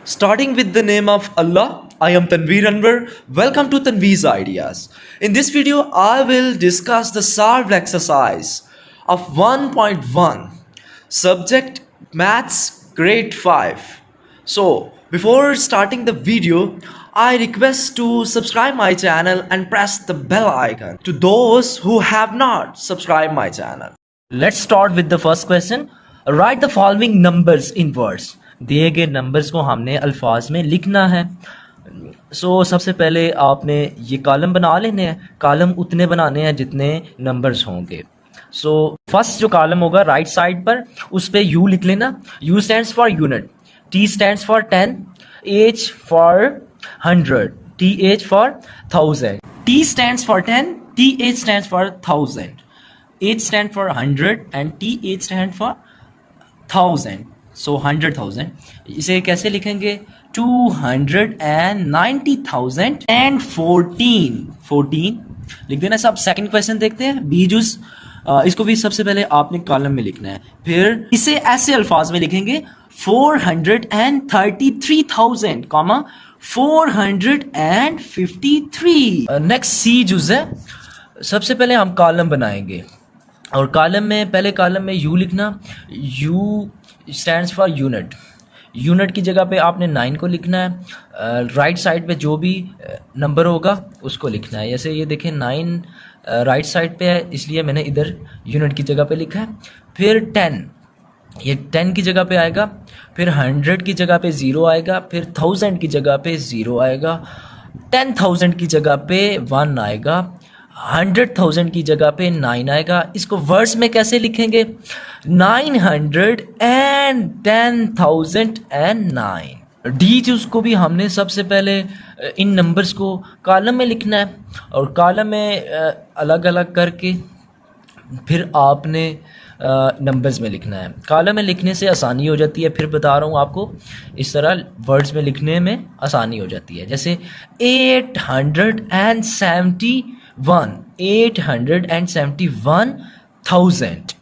Starting with the name of Allah, I am Tanveer Anwar. Welcome to Tanveer's Ideas. In this video, I will discuss the solved exercise of 1.1 subject Maths grade 5. So, before starting the video, I request to subscribe my channel and press the bell icon to those who have not subscribed my channel. Let's start with the first question. Write the following numbers in words. दिए गए numbers को हमने अल्फाज में लिखना है. सबसे पहले आपने ये कॉलम बना लेने हैं. कॉलम उतने बनाने हैं जितने नंबर्स होंगे. फर्स्ट जो कॉलम होगा राइट साइड पर, उस पे यू लिख लेना. You stands for unit, T stands for 10, H for 100, T H for 1000. T stands for 10, T H stands for 1000, H stand for 100 and T H stand for 1000. 100,000. इसे कैसे लिखेंगे? 290,000 and 14 लिख देना सब. सेकंड क्वेश्चन देखते हैं. बी जूस, इसको भी सबसे पहले आपने कॉलम में लिखना है. फिर इसे ऐसे अल्फाज में लिखेंगे 433,000, 453. नेक्स्ट सी जूस है. सबसे पहले हम कॉलम बनाएंगे और कॉलम में पहले कॉलम में यू लिखना. You stands for unit. Unit की जगह पे आपने 9 को लिखना है. राइट साइड पे जो भी नंबर होगा उसको लिखना है. जैसे ये देखें 9 राइट साइड पे है, इसलिए मैंने इधर यूनिट की जगह पे लिखा है. फिर 10, ये 10 की जगह पे आएगा. फिर 100 की जगह पे 0 आएगा. फिर 1000 की जगह पे 0 आएगा. 10,000 की जगह पे 1 आएगा. 100,000 की जगह पे 9 आएगा. इसको वर्ड्स में कैसे लिखेंगे? 910,009. डी जिसको भी हमने सबसे पहले इन नंबर्स को कॉलम में लिखना है और कॉलम में अलग अलग करके फिर आपने नंबर्स में लिखना है. कॉलम में लिखने से आसानी हो जाती है. फिर बता रहा हूँ आपको, इस तरह वर्ड्स में लिखने में आसानी हो जाती है. जैसे 871,000,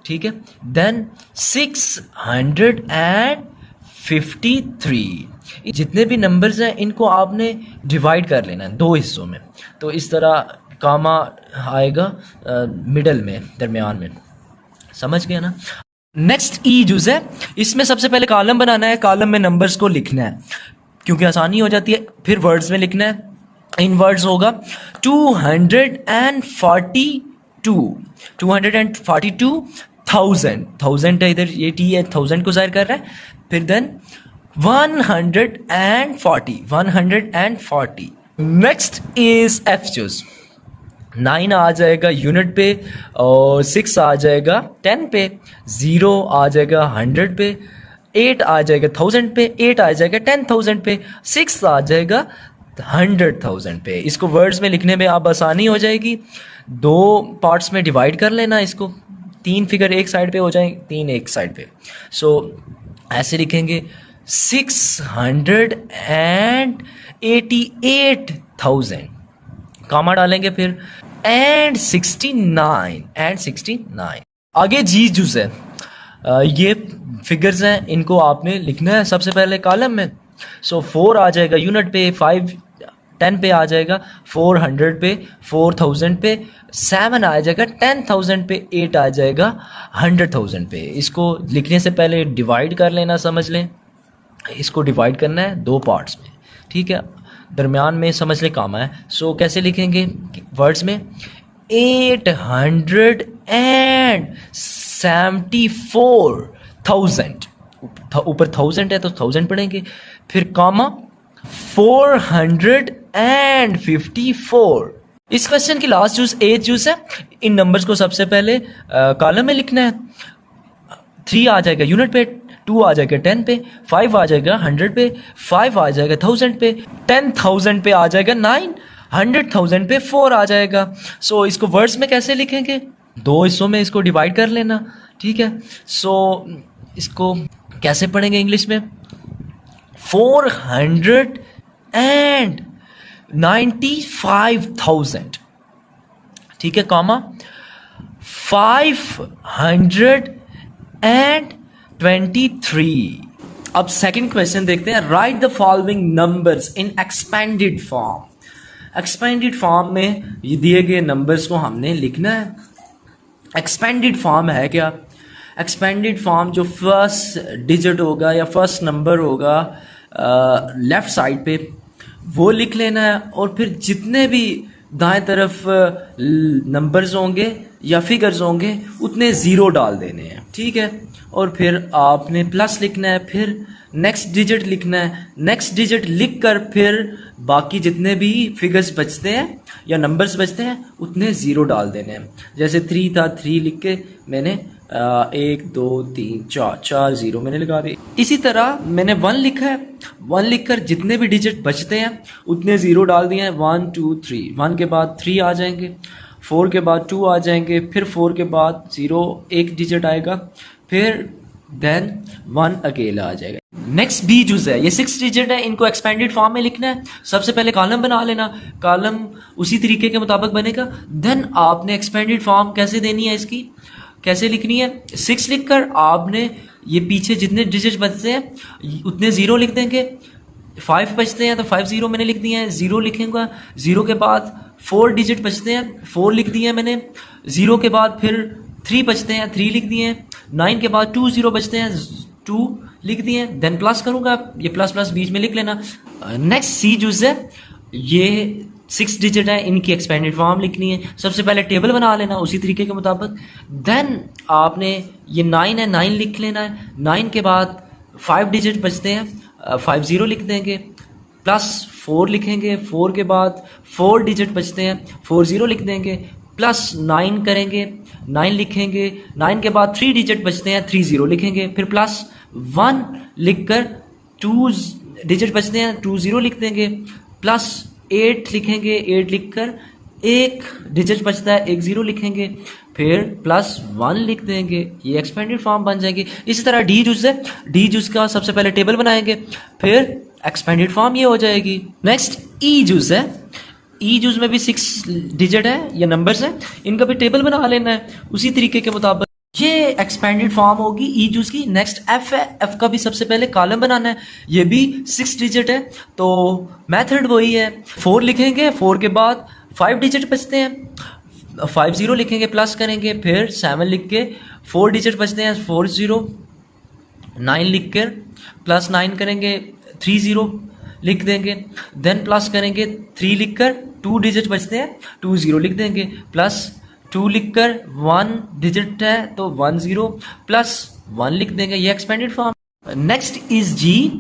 ठीक है. देन 653. जितने भी नंबर्स हैं इनको आपने डिवाइड कर लेना है 2 हिस्सों में. तो इस तरह कामा आएगा मिडल में, दरमियान में. समझ गए ना? नेक्स्ट ई जूस है. इसमें सबसे पहले कॉलम बनाना है. कॉलम में नंबर्स को लिखना है क्योंकि आसानी हो जाती है. फिर वर्ड्स में लिखना है. इन वर्ड्स होगा 242,000 है इधर, ये टी है 1000 को जाहिर कर रहा है. फिर then 140. Next is F juice. 9 आ जाएगा यूनिट पे और 6 आ जाएगा 10 पे. 0 आ जाएगा 100 पे. 8 आ जाएगा 1000 पे. 8 आ जाएगा 10,000 पे. 6 आ जाएगा 100,000 पे. इसको वर्ड्स में लिखने में आप आसानी हो जाएगी. 2 पार्ट्स में डिवाइड कर लेना इसको. 3 फिगर एक साइड पे हो जाएंगे, 3 एक साइड पे. ऐसे लिखेंगे 688,000, कामा डालेंगे फिर एंड 69. आगे जी जूस है. ये फिगर्स हैं, इनको आपने लिखना है सबसे पहले कॉलम में. 4 आ जाएगा यूनिट पे. 5 10 पे आ जाएगा. 400 पे. 4000 पे. 7 आ जाएगा 10,000 पे. 8 आ जाएगा 100,000 पे. इसको लिखने से पहले डिवाइड कर लेना, समझ लें. इसको डिवाइड करना है 2 पार्ट्स में, ठीक है. दरमियान में समझ लें कामा है. कैसे लिखेंगे वर्ड्स में? 874,000. ऊपर 1000 है तो 1000 पढ़ेंगे. फिर कामा 454. इस क्वेश्चन की लास्ट जूस एज जूस है. इन नंबर्स को सबसे पहले कॉलम में लिखना है. 3 आ जाएगा यूनिट पे. 2 आ जाएगा 10 पे. 5 आ जाएगा 100 पे. 5 आ जाएगा 1000 पे. 10,000 पे आ जाएगा 9. 100,000 पे 4 आ जाएगा. इसको वर्ड्स में कैसे लिखेंगे? 2 हिस्सों में इसको डिवाइड कर लेना, ठीक है. इसको कैसे पढ़ेंगे इंग्लिश में? 495,000, ठीक है, कॉमा 523. अब सेकंड क्वेश्चन देखते हैं, right the following numbers in expanded form. Expanded form में ये दिए गए नंबर्स को हमने लिखना है। एक्सपेंडेड फॉर्म है क्या? एक्सपेंडेड फॉर्म जो फर्स्ट डिजिट होगा या फर्स्ट नंबर होगा लेफ़्ट साइड पे वो लिख लेना है, और फिर जितने भी दाएं तरफ नंबर्स होंगे या फिगर्स होंगे उतने ज़ीरो डाल देने हैं, ठीक है। और फिर आपने प्लस लिखना है, फिर नेक्स्ट डिजिट लिखना है, नेक्स्ट डिजिट लिख कर फिर बाकी जितने भी फिगर्स बचते हैं या नंबर्स बचते हैं उतने ज़ीरो डाल देने हैं। जैसे 3 था, 3 लिख के मैंने 1 2 3 4 ज़ीरो मैंने लगा दिए। इसी तरह मैंने 1 लिखा है, 1 लिख कर जितने भी डिजिट बचते हैं उतने ज़ीरो डाल दिए हैं। 1 2 3, 1 के बाद 3 आ जाएंगे, 4 के बाद 2 आ जाएंगे, फिर 4 के बाद 0 एक डिजिट आएगा, फिर देन 1 अकेला आ जाएगा। नेक्स्ट बी जूस है, ये 6 डिजिट है, इनको एक्सपेंडेड फॉर्म में लिखना है। सबसे पहले कॉलम बना लेना, कॉलम उसी तरीके के मुताबिक बनेगा। देन आपने एक्सपेंडेड फॉर्म कैसे देनी है, इसकी कैसे लिखनी है, 6 लिखकर आपने ये पीछे जितने डिजिट बचते हैं उतने ज़ीरो लिख देंगे। 5 बचते हैं तो 5 ज़ीरो मैंने लिख दिए हैं, ज़ीरो लिखेंगे। ज़ीरो के बाद 4 डिजिट बचते हैं, 4 लिख दिए मैंने। ज़ीरो के बाद फिर 3 बचते हैं, 3 लिख दिए हैं। 9 के बाद 2 ज़ीरो बचते हैं, 2 लिख दिए। देन प्लस करूँगा, ये प्लस प्लस बीच में लिख लेना। नेक्स्ट सी जूस है, ये 6 डिजिट है, इनकी एक्सपेंडेड फॉर्म लिखनी है। सबसे पहले टेबल बना लेना उसी तरीके के मुताबिक। देन आपने ये 9 है, 9 लिख लेना है। 9 के बाद 5 डिजिट बचते हैं, 5 ज़ीरो लिख देंगे, प्लस 4 लिखेंगे। 4 के बाद 4 डिजिट बचते हैं, 4 ज़ीरो लिख देंगे, प्लस 9 करेंगे, 9 लिखेंगे। 9 के बाद 3 डिजिट बचते हैं, 3 ज़ीरो लिखेंगे, फिर प्लस 1 लिख कर 2 डिजिट बचते हैं, 2 ज़ीरो लिख देंगे, प्लस 8 लिखेंगे, 8 लिख कर एक डिजिट बचता है, 1 ज़ीरो लिखेंगे, फिर प्लस 1 लिख देंगे। ये एक्सपेंडेड फॉर्म बन जाएगी। इसी तरह डी जूस है, डी जूस का सबसे पहले टेबल बनाएंगे, फिर एक्सपेंडेड फॉर्म ये हो जाएगी। नेक्स्ट ई जूस है, ई जूस में भी 6 डिजिट है या नंबर्स हैं, इनका भी टेबल बना लेना है उसी तरीके के मुताबिक। ये एक्सपेंडेड फॉर्म होगी ई जूस की। नेक्स्ट एफ है, एफ का भी सबसे पहले कॉलम बनाना है, ये भी 6 डिजिट है, तो मेथड वही है। 4 लिखेंगे, 4 के बाद 5 डिजिट बचते हैं, 5 ज़ीरो लिखेंगे, प्लस करेंगे, फिर 7 लिख के 4 डिजिट बचते हैं, 4 ज़ीरो। 9 लिख कर प्लस 9 करेंगे, 3 ज़ीरो लिख देंगे। देन प्लस करेंगे, 3 लिख कर 2 डिजिट बचते हैं, 2 ज़ीरो लिख देंगे, प्लस 2 लिख कर 1 डिजिट है तो 1 ज़ीरो, प्लस 1 लिख देंगे। ये एक्सपेंडेड फॉर्म। नेक्स्ट इज जी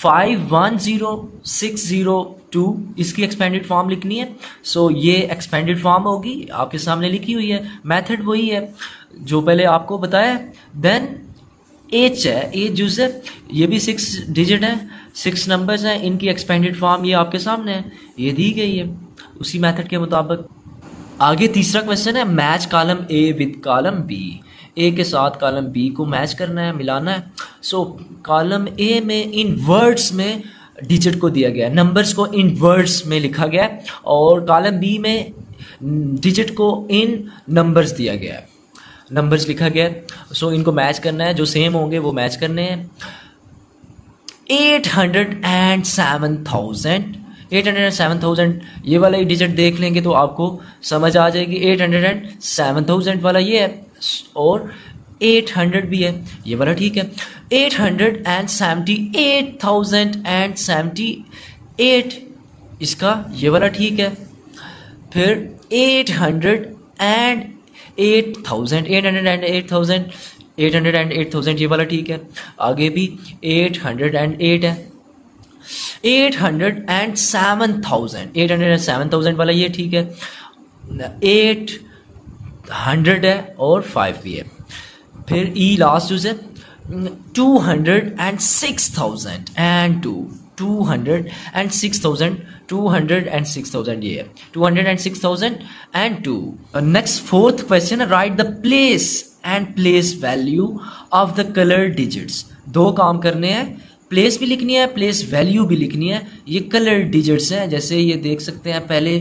510602, इसकी एक्सपेंडेड फॉर्म लिखनी है। सो ये एक्सपेंडेड फॉर्म होगी, आपके सामने लिखी हुई है, मेथड वही है जो पहले आपको बताया। देन एच है, एच जूस है, ये भी 6 डिजिट है, 6 नंबर्स हैं, इनकी एक्सपेंडेड फॉर्म ये आपके सामने है, ये दी गई है उसी मेथड के मुताबिक। आगे तीसरा क्वेश्चन है, match column A with column B. A के साथ कॉलम बी को मैच करना है, मिलाना है। सो कॉलम ए में इन वर्ड्स में डिजिट को दिया गया है, नंबर्स को इन वर्ड्स में लिखा गया है, और कॉलम बी में डिजिट को इन नंबर्स दिया गया है, नंबर्स लिखा गया है। सो इनको मैच करना है, जो सेम होंगे वो मैच करने हैं। 807,000 ये वाला ही डिजिट देख लेंगे तो आपको समझ आ जाएगी। 807,000 वाला ये है, और 800 भी है, ये वाला ठीक है। 878,078 इसका ये वाला ठीक है। फिर 808,000 ये वाला ठीक है। आगे भी 808 है। 807,000 वाला ये ठीक है। 800 है और 5 भी है। फिर ई लास्ट यूज है 206,002 ये है 206,002। नेक्स्ट फोर्थ क्वेश्चन है, right the place and place value of the colour digits. 2 काम करने हैं, प्लेस भी लिखनी है, प्लेस वैल्यू भी लिखनी है। ये कलर डिजिट्स हैं, जैसे ये देख सकते हैं, पहले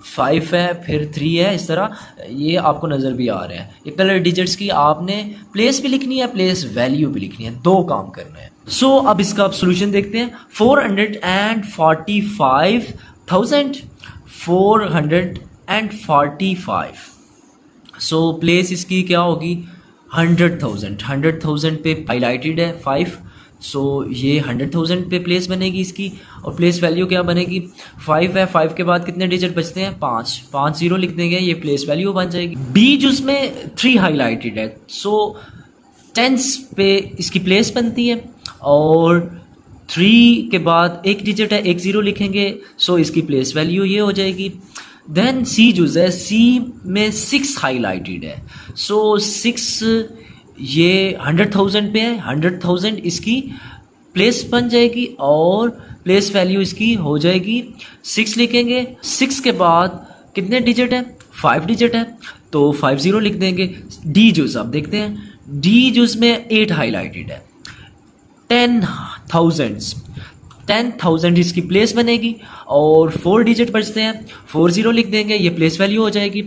5 है, फिर 3 है, इस तरह ये आपको नज़र भी आ रहे हैं। ये कलर डिजिट्स की आपने प्लेस भी लिखनी है, प्लेस वैल्यू भी लिखनी है, दो काम करना है। सो अब इसका आप सोल्यूशन देखते हैं। 445,445। सो प्लेस इसकी क्या होगी? 100,000 पे हाईलाइटेड है 5, सो ये 100,000 पे प्लेस बनेगी इसकी। और प्लेस वैल्यू क्या बनेगी? 5 है, 5 के बाद कितने डिजिट बचते हैं? 5 जीरो लिख देंगे, ये प्लेस वैल्यू बन जाएगी। बी जिसमें 3 हाईलाइटेड है, सो टेंस पे इसकी प्लेस बनती है। और 3 के बाद एक डिजिट है, एक ज़ीरो लिखेंगे, सो इसकी प्लेस वैल्यू ये हो जाएगी। देन सी जो है, सी में 6 हाईलाइटेड है, सो 6 ये 100,000 पे है, 100,000 इसकी प्लेस बन जाएगी और प्लेस वैल्यू इसकी हो जाएगी 6 लिखेंगे। 6 के बाद कितने डिजिट है? 5 डिजिट है, तो 50 लिख देंगे। डी जूस अब देखते हैं। डी जूस में 8 हाईलाइटेड है, 10,000 इसकी प्लेस बनेगी और 4 डिजिट बचते हैं, 40 लिख देंगे, ये प्लेस वैल्यू हो जाएगी।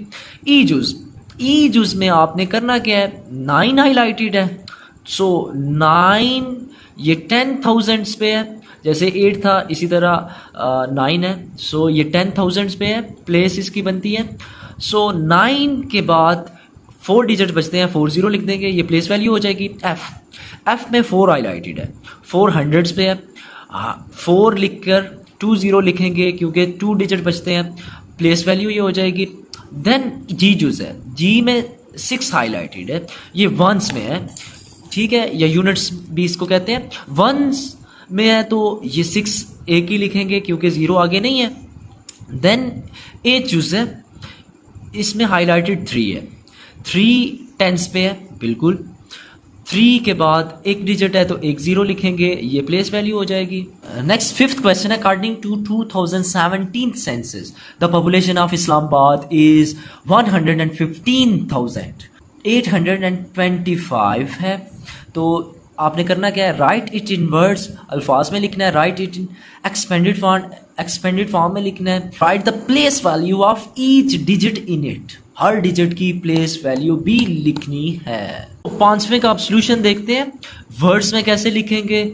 ई जूस में आपने करना क्या है? 9 हाईलाइटेड है, सो 9 ये 10,000 पे है, जैसे 8 था इसी तरह 9 है, सो ये 10,000 पे है, प्लेस इसकी बनती है। सो 9 के बाद 4 डिजिट बचते हैं, 40 लिख देंगे, ये प्लेस वैल्यू हो जाएगी। एफ में 4 हाईलाइटेड है, 400 पे है, 4 लिखकर 20 लिखेंगे क्योंकि 2 डिजिट बचते हैं, प्लेस वैल्यू ये हो जाएगी। देन जी जूस है, जी में 6 हाईलाइटेड है, ये वंस में है, ठीक है, या यूनिट्स भी इसको कहते हैं। वंस में है तो ये 6 एक ही लिखेंगे क्योंकि 0 आगे नहीं है। देन एच जूस है, इसमें हाईलाइटेड 3 है, 3 टेंस पे है बिल्कुल। 3 के बाद एक डिजिट है तो एक 0 लिखेंगे, ये प्लेस वैल्यू हो जाएगी। नेक्स्ट 5th क्वेश्चन है। According to 2017 census the population of Islamabad is 115,825 है। तो आपने करना क्या है? राइट इट इन वर्ड्स, अल्फाज में लिखना है, right it in expanded form में लिखना है। Right the place value of each digit in it, her digit की प्लेस वैल्यू भी लिखनी है। तो 5वें का आप सोल्यूशन देखते हैं। वर्ड्स में कैसे लिखेंगे?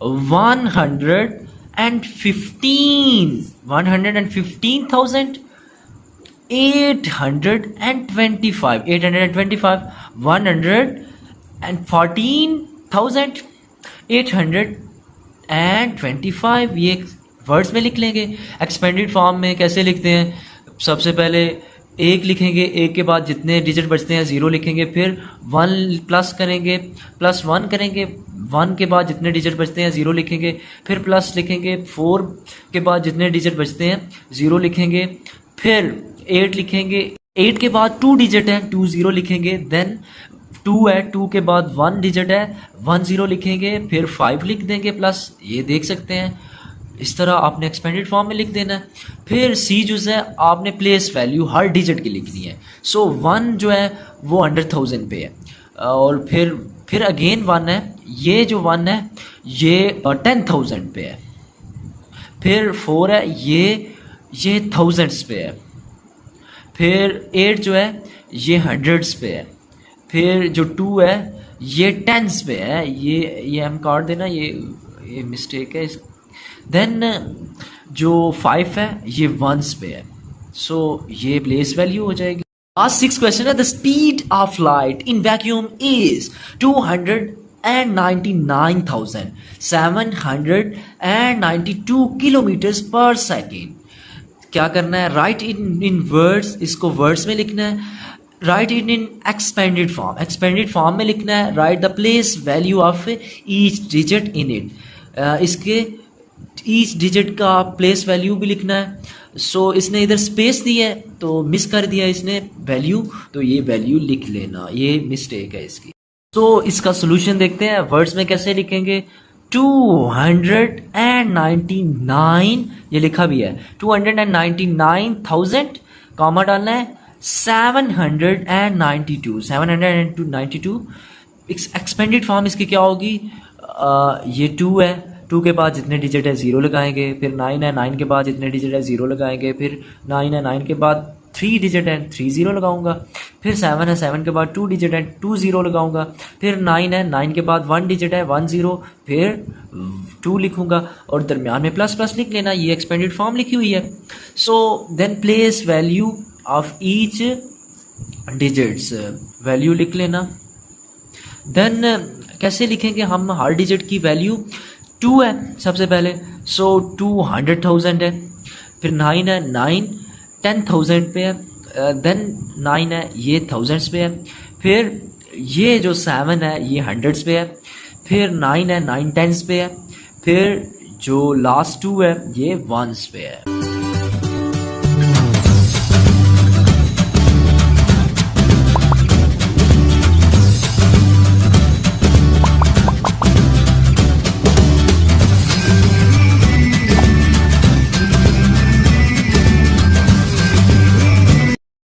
115,825 114,825 ये वर्ड्स में लिख लेंगे। एक्सपेंडेड फॉर्म में कैसे लिखते हैं? सबसे पहले एक लिखेंगे, एक के बाद जितने डिजिट बचते हैं 0 लिखेंगे, फिर 1 प्लस करेंगे, प्लस 1 करेंगे, 1 के बाद जितने डिजिट बचते हैं 0 लिखेंगे, फिर प्लस लिखेंगे, 4 के बाद जितने डिजिट बचते हैं 0 लिखेंगे, फिर 8 लिखेंगे, 8 के बाद 2 डिजिट है, 20 लिखेंगे। देन 2 है, 2 के बाद 1 डिजिट है, 10 लिखेंगे, फिर 5 लिख देंगे प्लस, ये देख सकते हैं। इस तरह आपने एक्सपेंडेड फॉर्म में लिख देना है। फिर सी जो है, आपने प्लेस वैल्यू हर डिजिट की लिखनी है। सो 1 जो है वो 100,000 पे है, और फिर अगेन 1 है, ये जो 1 है ये 10,000 पे है। फिर 4 है, ये थाउजेंड्स पे है। फिर 8 जो है ये हंड्रेड्स पे है। फिर जो 2 है ये टेंस पे है, ये हम काट देना, ये मिस्टेक है। देन जो 5 है ये वंस पे है, सो ये प्लेस वैल्यू हो जाएगी। लास्ट 6 क्वेश्चन है। The speed of light in vacuum is 299,792 kilometre पर सेकेंड। क्या करना है? राइट इन वर्ड्स, इसको वर्ड्स में लिखना है। राइट इन एक्सपेंडेड फॉर्म में लिखना है। Right the place value of each digit in it, इसके ईच डिजिट का प्लेस वैल्यू भी लिखना है। सो इसने इधर स्पेस दी है तो मिस कर दिया इसने वैल्यू, तो ये वैल्यू लिख लेना, ये मिस्टेक है इसकी। तो इसका सोल्यूशन देखते हैं। वर्ड्स में कैसे लिखेंगे? 299, ये लिखा भी है, 299,000, कॉमा डालना है, 792 एक्सपेंडेड फॉर्म इसकी क्या होगी? ये 2 है, 2 के बाद जितने डिजिट है 0 लगाएंगे, फिर 9 है 9 के बाद जितने डिजिट है 0 लगाएंगे, फिर 9 है 9 के बाद 3 डिजिट है 3 0 लगाऊंगा, फिर 7 है 7 के बाद 2 डिजिट है 2 0 लगाऊंगा, फिर 9 है 9 के बाद 1 डिजिट है 1 0, फिर 2 लिखूंगा और दरमियान में प्लस प्लस लिख लेना, ये एक्सपेंडेड फॉर्म लिखी हुई है। So then place value of each digits, value लिख लेना। देन कैसे लिखेंगे हम, हर डिजिट की वैल्यू 2 है सबसे पहले, सो 2 100,000 है, फिर 9 है 9 10,000 पे है, देन 9 है ये थाउजेंड्स पे है, फिर ये जो 7 है ये हंड्रेड्स पे है, फिर 9 है 9 टेंस पे है, फिर जो लास्ट 2 है ये वंस पे है।